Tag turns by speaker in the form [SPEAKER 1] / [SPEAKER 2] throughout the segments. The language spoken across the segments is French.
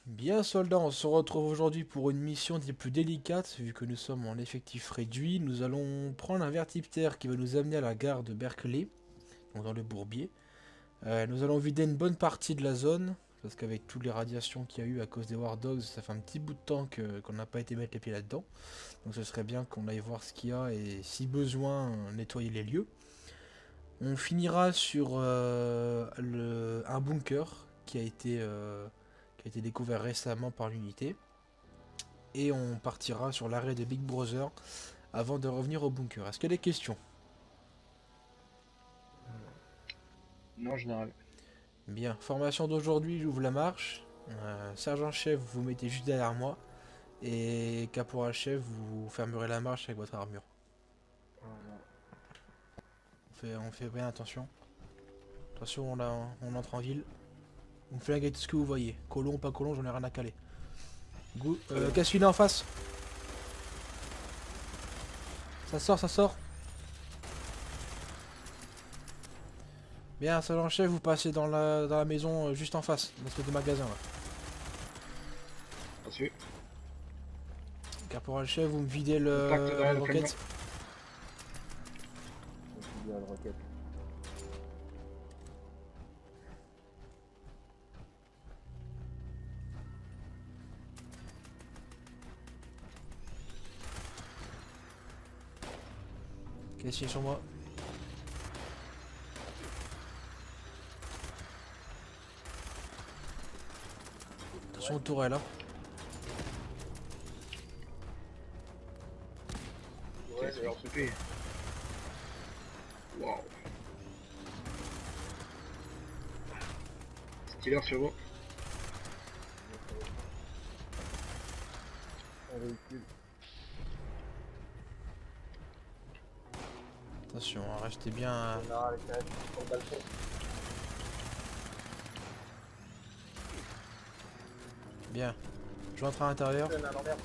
[SPEAKER 1] Bien soldats, on se retrouve aujourd'hui pour une mission des plus délicates, vu que nous sommes en effectif réduit. Nous allons prendre un vertiptère qui va nous amener à la gare de Berkeley, donc dans le Bourbier. Nous allons vider une bonne partie de la zone, parce qu'avec toutes les radiations qu'il y a eu à cause des War Dogs, ça fait un petit bout de temps qu'on n'a pas été mettre les pieds là-dedans. Donc ce serait bien qu'on aille voir ce qu'il y a et si besoin, nettoyer les lieux. On finira sur un bunker qui a été découvert récemment par l'unité. Et on partira sur l'arrêt de Big Brother avant de revenir au bunker. Est-ce qu'il y a des questions?
[SPEAKER 2] Non, général.
[SPEAKER 1] Bien, formation d'aujourd'hui, j'ouvre la marche. Sergent-chef, vous mettez juste derrière moi. Et caporal-chef, vous fermerez la marche avec votre armure.
[SPEAKER 2] Voilà.
[SPEAKER 1] On fait bien attention. Attention, on entre en ville. Vous me flinguez tout ce que vous voyez. Colon ou pas colon, j'en ai rien à caler.
[SPEAKER 2] Très bien.
[SPEAKER 1] Qu'est-ce qu'il a en face? Ça sort, ça sort. Bien, sergent-chef, vous passez dans la maison juste en face, dans l'espèce de magasin là.
[SPEAKER 2] Reçu.
[SPEAKER 1] Caporal-chef, vous me videz
[SPEAKER 2] Contact derrière
[SPEAKER 1] le
[SPEAKER 2] le camion.
[SPEAKER 1] roquette.
[SPEAKER 3] Je suis bien le roquette.
[SPEAKER 1] Qu'est-ce qu'il y a sur moi? Attention aux tourelles là.
[SPEAKER 2] Ouais, c'est leur CP. Waouh. Stealer sur vous.
[SPEAKER 3] Un véhicule.
[SPEAKER 1] Attention, restez bien.
[SPEAKER 3] Général, quand même, sur le balcon.
[SPEAKER 1] Bien. Je rentre à l'intérieur.
[SPEAKER 3] Donne à l'envers.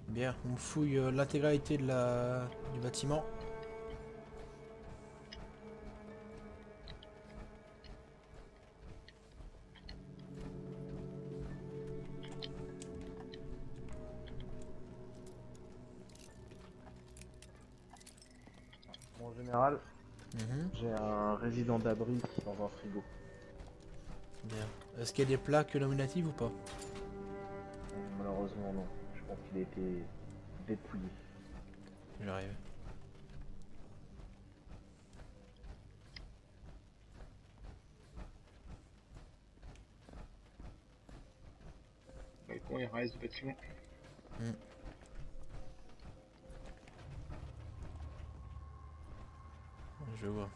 [SPEAKER 1] Bien, on fouille l'intégralité du bâtiment.
[SPEAKER 3] Mon général,
[SPEAKER 1] Mhm.
[SPEAKER 3] j'ai un résident d'abri dans un frigo.
[SPEAKER 1] Bien. Est-ce qu'il y a des plaques nominatives ou pas?
[SPEAKER 3] Malheureusement, non. Je pense qu'il a été dépouillé.
[SPEAKER 1] J'arrive.
[SPEAKER 2] Balcon, il reste du bâtiment.
[SPEAKER 1] Hmm. Je vois.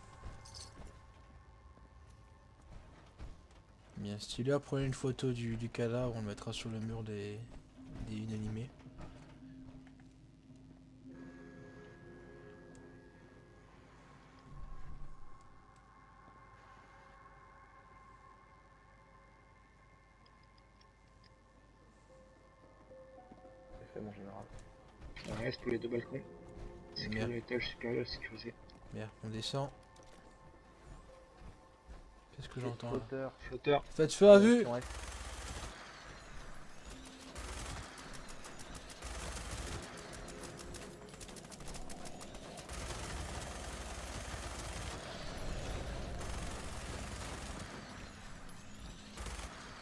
[SPEAKER 1] Bien, stylé, prenez une photo du cadavre, on le mettra sur le mur des inanimés.
[SPEAKER 3] C'est fait, mon général.
[SPEAKER 2] Il reste pour les deux balcons.
[SPEAKER 1] Bien,
[SPEAKER 2] L'étage supérieur sécurisé.
[SPEAKER 1] bien, on descend. Qu'est-ce que j'entends là?
[SPEAKER 3] Flotteur.
[SPEAKER 2] Flotteur.
[SPEAKER 1] Faites feu à vue!
[SPEAKER 3] Direction est.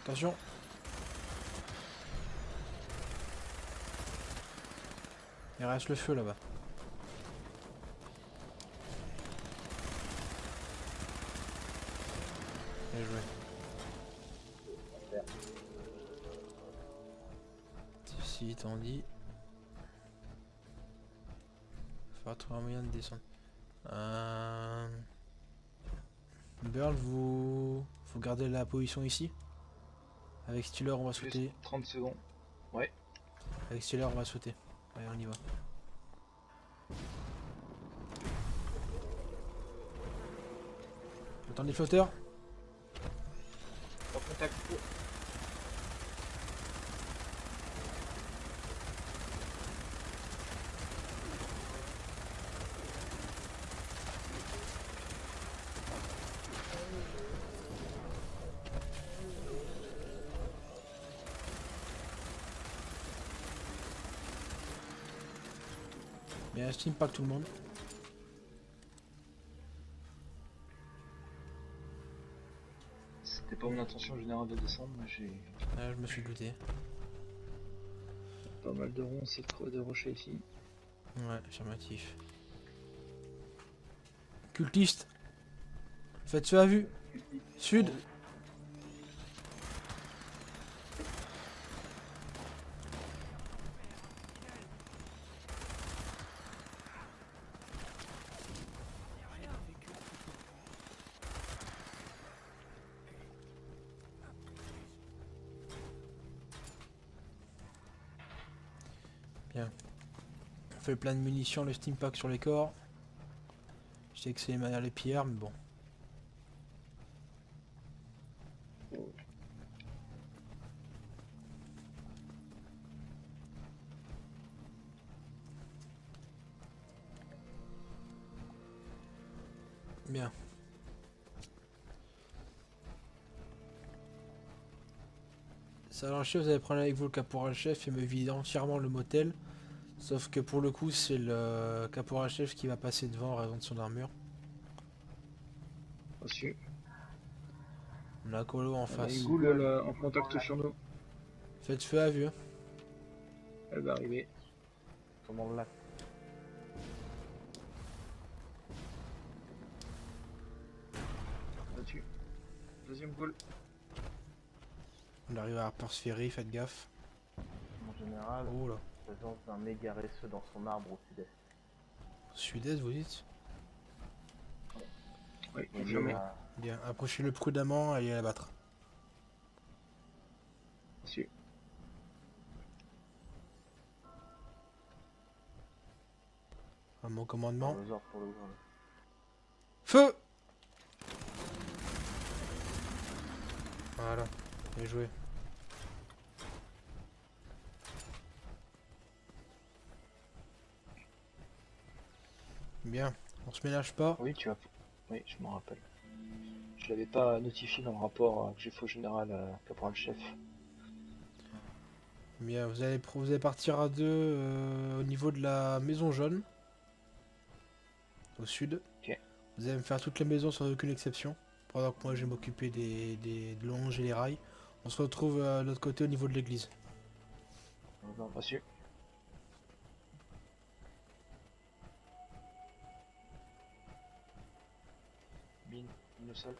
[SPEAKER 1] Attention! Il reste le feu là-bas. Bien joué. Si, t'en dis. Faut trouver un moyen de descendre. Burl, vous gardez la position ici. Avec Stealer, on va
[SPEAKER 2] Plus
[SPEAKER 1] sauter.
[SPEAKER 2] 30 secondes. Ouais.
[SPEAKER 1] Avec Stealer, on va sauter. Allez, on y va. Attendez, flotteur. Mais un steam pack tout le monde.
[SPEAKER 2] C'était pas mon intention générale de descendre, mais j'ai
[SPEAKER 1] Ah, je me suis douté.
[SPEAKER 2] pas mal de ronces et de rochers ici.
[SPEAKER 1] Ouais, affirmatif. Cultiste. Faites feu à vue. Sud. Bien. On fait plein de munitions, le steam pack sur les corps. Je sais que c'est derrière les pierres, mais bon. Bien. Ça chef, vous allez prendre avec vous le caporal-chef et me vider entièrement le motel. Sauf que pour le coup, c'est le caporal-chef qui va passer devant en raison de son armure.
[SPEAKER 2] Reçu.
[SPEAKER 1] On a Colo en
[SPEAKER 2] On a
[SPEAKER 1] face.
[SPEAKER 2] une goule en contact sur nous.
[SPEAKER 1] Faites feu à vue. Hein.
[SPEAKER 2] Elle va arriver.
[SPEAKER 3] Ils sont dans le lac.
[SPEAKER 2] Battu. Deuxième goule.
[SPEAKER 1] On arrive à Harper's Ferry, faites gaffe.
[SPEAKER 3] Mon général,
[SPEAKER 1] Oh là.
[SPEAKER 3] présence d'un méga RSE dans son arbre au sud-est.
[SPEAKER 1] Sud-est, vous dites?
[SPEAKER 2] Oui,
[SPEAKER 3] Et
[SPEAKER 2] confirmé.
[SPEAKER 1] Bien, approchez-le prudemment, allez l'abattre.
[SPEAKER 2] Reçu.
[SPEAKER 1] À mon commandement.
[SPEAKER 3] Aux ordres pour le gouvernement.
[SPEAKER 1] Feu! Voilà, bien joué. Bien, on se ménage pas.
[SPEAKER 2] Oui, tu as. Oui, je m'en rappelle. Je l'avais pas notifié dans le rapport que j'ai fait au général caporal-chef.
[SPEAKER 1] Bien, vous allez partir à deux au niveau de la maison jaune. Au sud.
[SPEAKER 2] Ok.
[SPEAKER 1] Vous allez me faire toutes les maisons sans aucune exception. Pendant que moi je vais m'occuper de longer les rails. On se retrouve de l'autre côté au niveau de l'église.
[SPEAKER 3] Aux ordres.
[SPEAKER 2] Reçu. Mine au sol.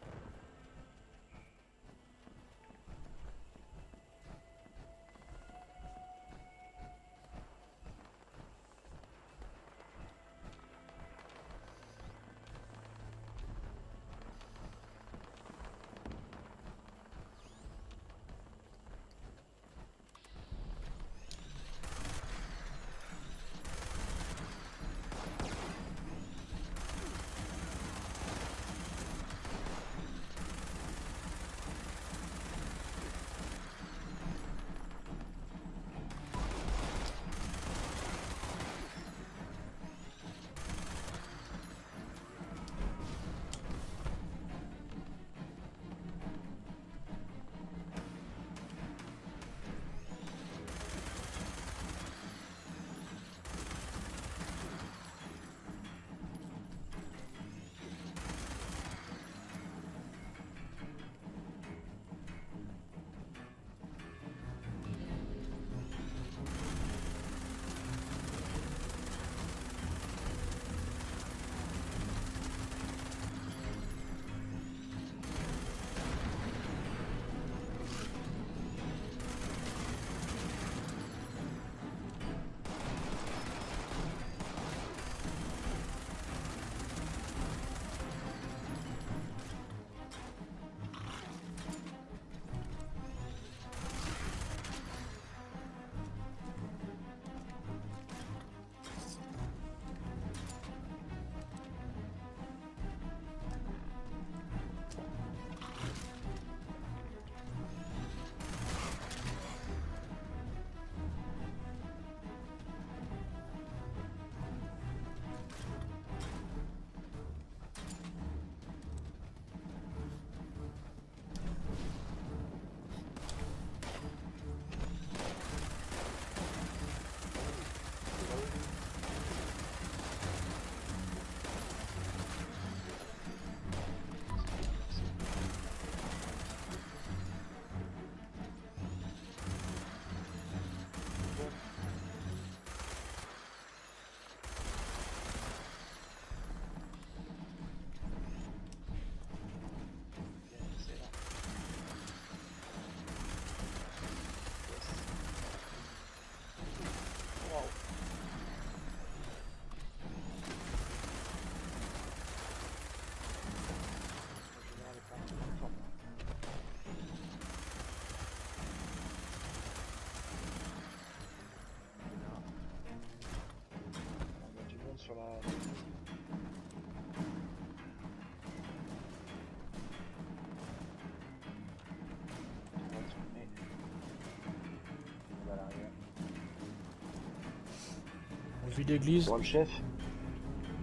[SPEAKER 1] Vu l'église.
[SPEAKER 2] Pour le chef,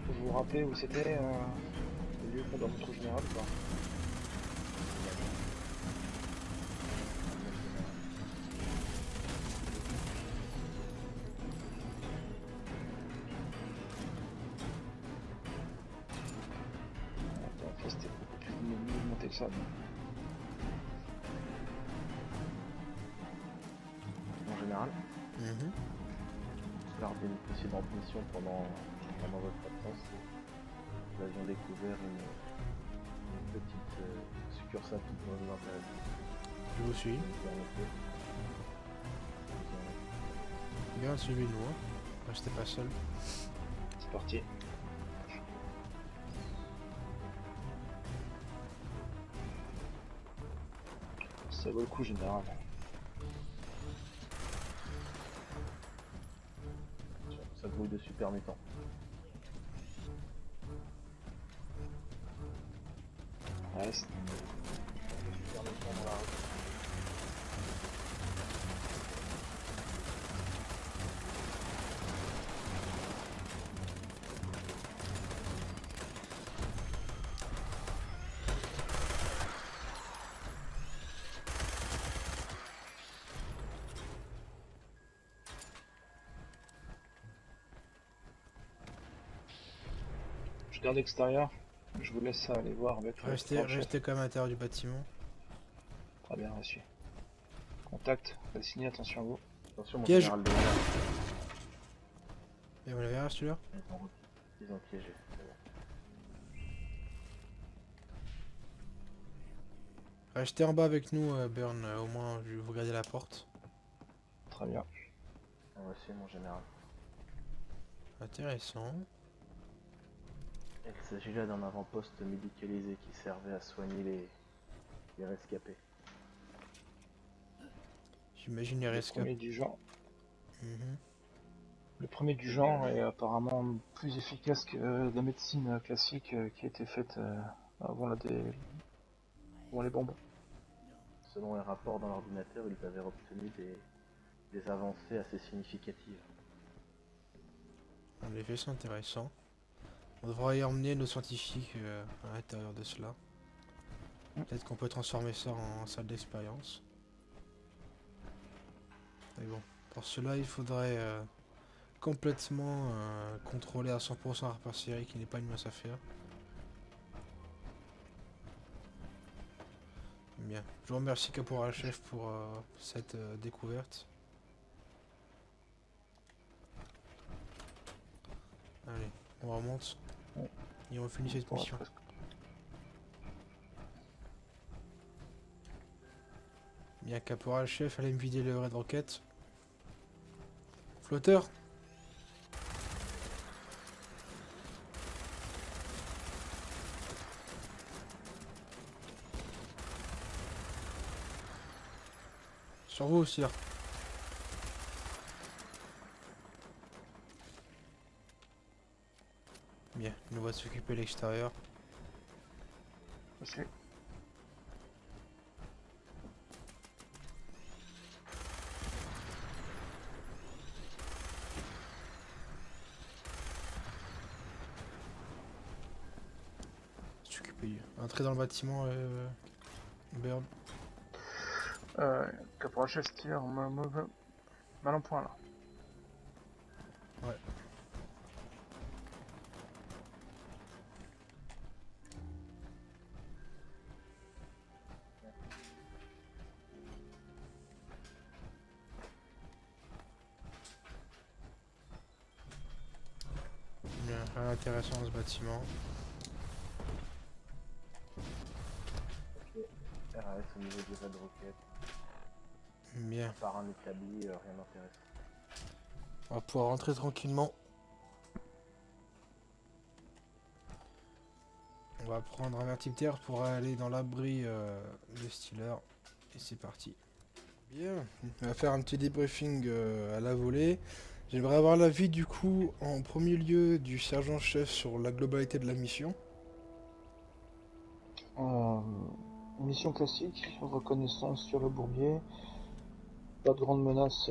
[SPEAKER 2] vous vous rappelez où c'était le lieu qu'on doit montrer au général ou pas? Attends, ça c'était beaucoup plus mouvementé que ça.
[SPEAKER 3] En général,
[SPEAKER 1] Mhm.
[SPEAKER 3] lors d'une précédente mission pendant votre absence, nous avions découvert une petite succursale qui pourrait nous intéresser.
[SPEAKER 1] Je vous suis.
[SPEAKER 3] Nous permettez-
[SPEAKER 1] Bien suivi nous. Hein. Restez pas seul.
[SPEAKER 2] C'est parti. Ça vaut le coup général.
[SPEAKER 3] Ça grouille de super métants.
[SPEAKER 2] Reste.
[SPEAKER 3] Super métants dans la rue.
[SPEAKER 2] Je garde extérieur. Je vous laisse aller voir avec le chef.
[SPEAKER 1] Restez quand même à l'intérieur du bâtiment.
[SPEAKER 2] Très bien reçu. Contact, assigné, attention à vous.
[SPEAKER 3] Attention, mon
[SPEAKER 1] Piège.
[SPEAKER 3] général de l'air.
[SPEAKER 1] Et vous l'avez vu celui-là?
[SPEAKER 3] Ils ont piégé. C'est bon.
[SPEAKER 1] Restez en bas avec nous, Burn. Au moins, je vais vous garder la porte.
[SPEAKER 2] Très bien.
[SPEAKER 3] Reçu, mon général.
[SPEAKER 1] Intéressant.
[SPEAKER 3] Il s'agit là d'un avant-poste médicalisé qui servait à soigner les rescapés.
[SPEAKER 1] J'imagine les
[SPEAKER 2] Le
[SPEAKER 1] rescapés.
[SPEAKER 2] premier du genre.
[SPEAKER 1] Mhm.
[SPEAKER 2] Le premier du genre est apparemment plus efficace que la médecine classique qui a été faite avant les bombes.
[SPEAKER 3] Selon les rapports dans l'ordinateur, ils avaient obtenu des avancées assez significatives.
[SPEAKER 1] En effet, c'est intéressant. On devrait y emmener nos scientifiques à l'intérieur de cela. Peut-être qu'on peut transformer ça en salle d'expérience. Mais bon, pour cela, il faudrait complètement contrôler à 100% la par série, qui n'est pas une mince affaire. Bien. Je vous remercie Caporal Chef pour cette découverte. Allez, on remonte. Et on finit cette mission. Bien, Caporal Chef, allez me vider le raid rocket. Flotteur. Sur vous aussi là. Bien, nous va s'occuper de l'extérieur.
[SPEAKER 2] Reçu.
[SPEAKER 1] S'occuper. Entrer dans le bâtiment, Bird.
[SPEAKER 2] Caporal chef tire, mal en point là.
[SPEAKER 1] Ouais. Bien, rien d'intéressant dans ce bâtiment.
[SPEAKER 3] RAS au niveau du raid rocket,
[SPEAKER 1] Bien,
[SPEAKER 3] par un établi, rien d'intéressant.
[SPEAKER 1] on va pouvoir rentrer tranquillement. On va prendre un vertiptère pour aller dans l'abri de Steeler. Et c'est parti. Bien, on va faire un petit débriefing à la volée. J'aimerais avoir l'avis du coup en premier lieu du sergent-chef sur la globalité de la mission.
[SPEAKER 2] Mission classique, reconnaissance sur le bourbier. Pas de grande menace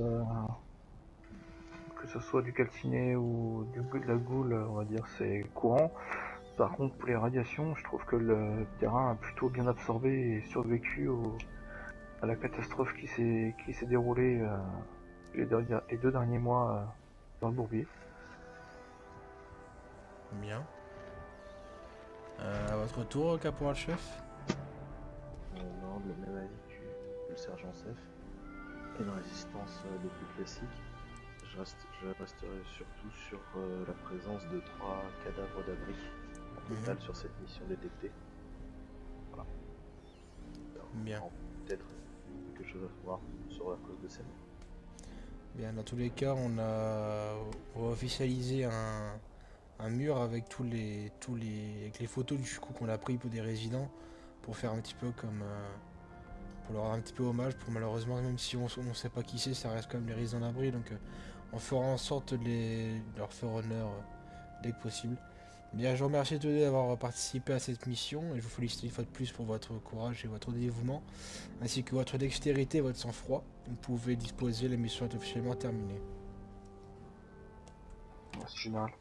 [SPEAKER 2] que que ce soit du calciné ou de la goule, on va dire, c'est courant. Par contre, pour les radiations, je trouve que le terrain a plutôt bien absorbé et survécu à la catastrophe qui s'est déroulée les 2 derniers mois dans le Bourbier.
[SPEAKER 1] Bien. À votre tour, caporal-chef.
[SPEAKER 3] Non, le même avis que le sergent-chef. Une résistance des plus classiques. Je resterai surtout sur la présence de 3 cadavres d'abri en total sur cette mission détectée. Voilà.
[SPEAKER 1] Bien.
[SPEAKER 3] Peut-être quelque chose à voir sur la cause de scène.
[SPEAKER 1] Bien, dans tous les cas, on va officialiser un mur avec avec les photos du coup qu'on a pris pour des résidents pour faire un petit peu comme pour leur rendre un petit peu hommage. Pour malheureusement, même si on ne sait pas qui c'est, ça reste quand même les résidents d'abri, donc on fera en sorte de leur faire honneur dès que possible. Bien, je vous remercie tous d'avoir participé à cette mission et je vous félicite une fois de plus pour votre courage et votre dévouement, ainsi que votre dextérité et votre sang-froid. Vous pouvez disposer, la mission est officiellement terminée.
[SPEAKER 2] Merci général.